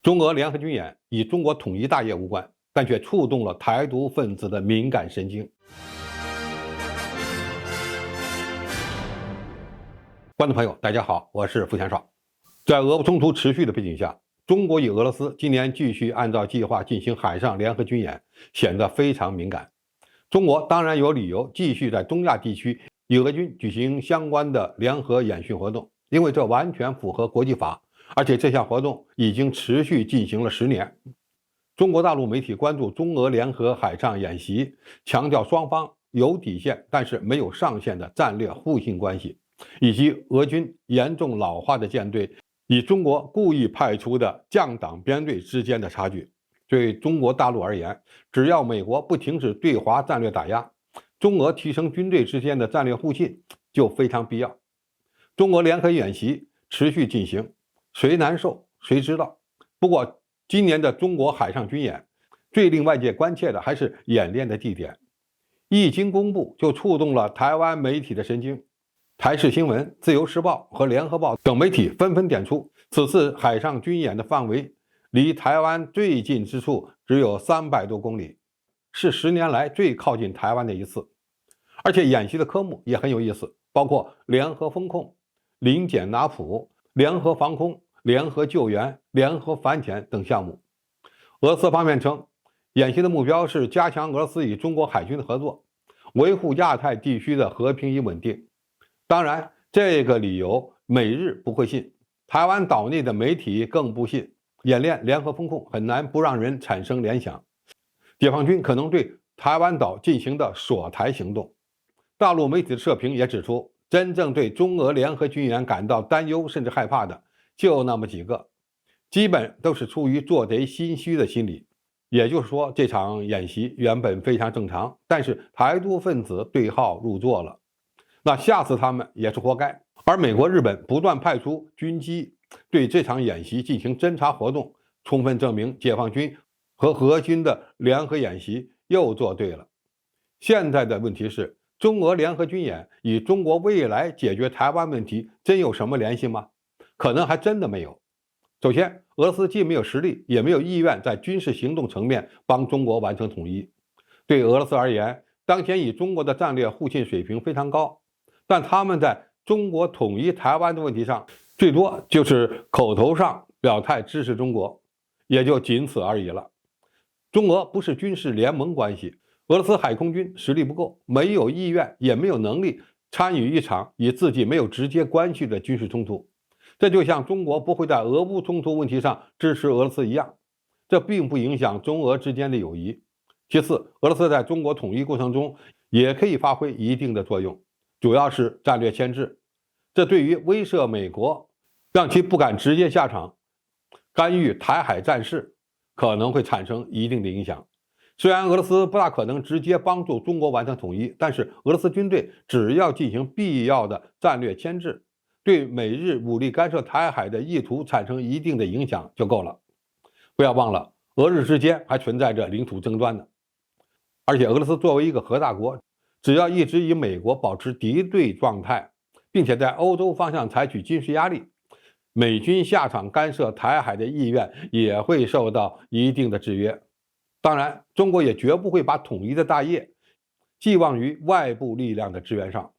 中俄联合军演与中国统一大业无关，但却触动了台独分子的敏感神经。观众朋友，大家好，我是付强少。在俄乌冲突持续的背景下，中国与俄罗斯今年继续按照计划进行海上联合军演，显得非常敏感。中国当然有理由继续在东亚地区与俄军举行相关的联合演训活动，因为这完全符合国际法，而且这项活动已经持续进行了10年。中国大陆媒体关注中俄联合海上演习，强调双方有底线但是没有上限的战略互信关系，以及俄军严重老化的舰队与中国故意派出的降档编队之间的差距。对中国大陆而言，只要美国不停止对华战略打压，中俄提升军队之间的战略互信就非常必要。中俄联合演习持续进行，谁难受谁知道。不过今年的中国海上军演最令外界关切的还是演练的地点，一经公布就触动了台湾媒体的神经。台视新闻、自由时报和联合报等媒体纷纷点出，此次海上军演的范围离台湾最近之处只有300多公里，是10年来最靠近台湾的一次。而且演习的科目也很有意思，包括联合风控、临检拿捕、联合防空、联合救援、联合反潜等项目。俄罗斯方面称，演习的目标是加强俄罗斯与中国海军的合作，维护亚太地区的和平与稳定。当然，这个理由美日不会信，台湾岛内的媒体更不信。演练联合风控很难不让人产生联想，解放军可能对台湾岛进行的锁台行动。大陆媒体的社评也指出，真正对中俄联合军演感到担忧甚至害怕的就那么几个，基本都是出于做贼心虚的心理。也就是说，这场演习原本非常正常，但是台独分子对号入座了，那吓死他们也是活该。而美国、日本不断派出军机对这场演习进行侦察活动，充分证明解放军和俄军的联合演习又做对了。现在的问题是，中俄联合军演与中国未来解决台湾问题真有什么联系吗？可能还真的没有。首先，俄罗斯既没有实力，也没有意愿在军事行动层面帮中国完成统一。对俄罗斯而言，当前与中国的战略互信水平非常高，但他们在中国统一台湾的问题上，最多就是口头上表态支持中国，也就仅此而已了。中俄不是军事联盟关系，俄罗斯海空军实力不够，没有意愿也没有能力参与一场与自己没有直接关系的军事冲突。这就像中国不会在俄乌冲突问题上支持俄罗斯一样，这并不影响中俄之间的友谊。其次，俄罗斯在中国统一过程中也可以发挥一定的作用，主要是战略牵制，这对于威慑美国，让其不敢直接下场干预台海战事，可能会产生一定的影响。虽然俄罗斯不大可能直接帮助中国完成统一，但是俄罗斯军队只要进行必要的战略牵制，对美日武力干涉台海的意图产生一定的影响就够了。不要忘了，俄日之间还存在着领土争端呢。而且俄罗斯作为一个核大国，只要一直与美国保持敌对状态，并且在欧洲方向采取军事压力，美军下场干涉台海的意愿也会受到一定的制约。当然，中国也绝不会把统一的大业寄望于外部力量的支援上。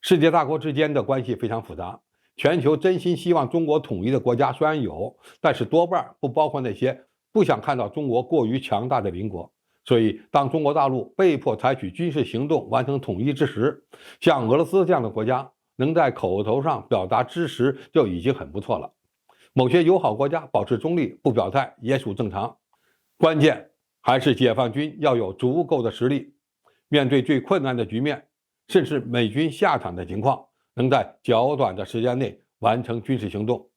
世界大国之间的关系非常复杂，全球真心希望中国统一的国家虽然有，但是多半不包括那些不想看到中国过于强大的邻国。所以当中国大陆被迫采取军事行动完成统一之时，像俄罗斯这样的国家能在口头上表达支持就已经很不错了。某些友好国家保持中立不表态也属正常，关键还是解放军要有足够的实力，面对最困难的局面，甚至美军下场的情况，能在较短的时间内完成军事行动，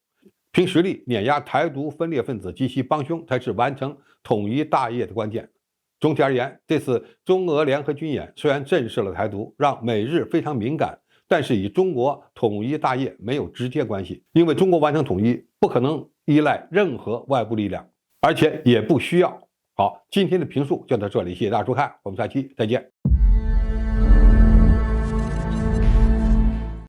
凭实力碾压台独分裂分子及其帮凶，才是完成统一大业的关键。总体而言，这次中俄联合军演虽然震慑了台独，让美日非常敏感，但是与中国统一大业没有直接关系，因为中国完成统一不可能依赖任何外部力量，而且也不需要。好，今天的评述就到这里，谢谢大家收看，我们下期再见。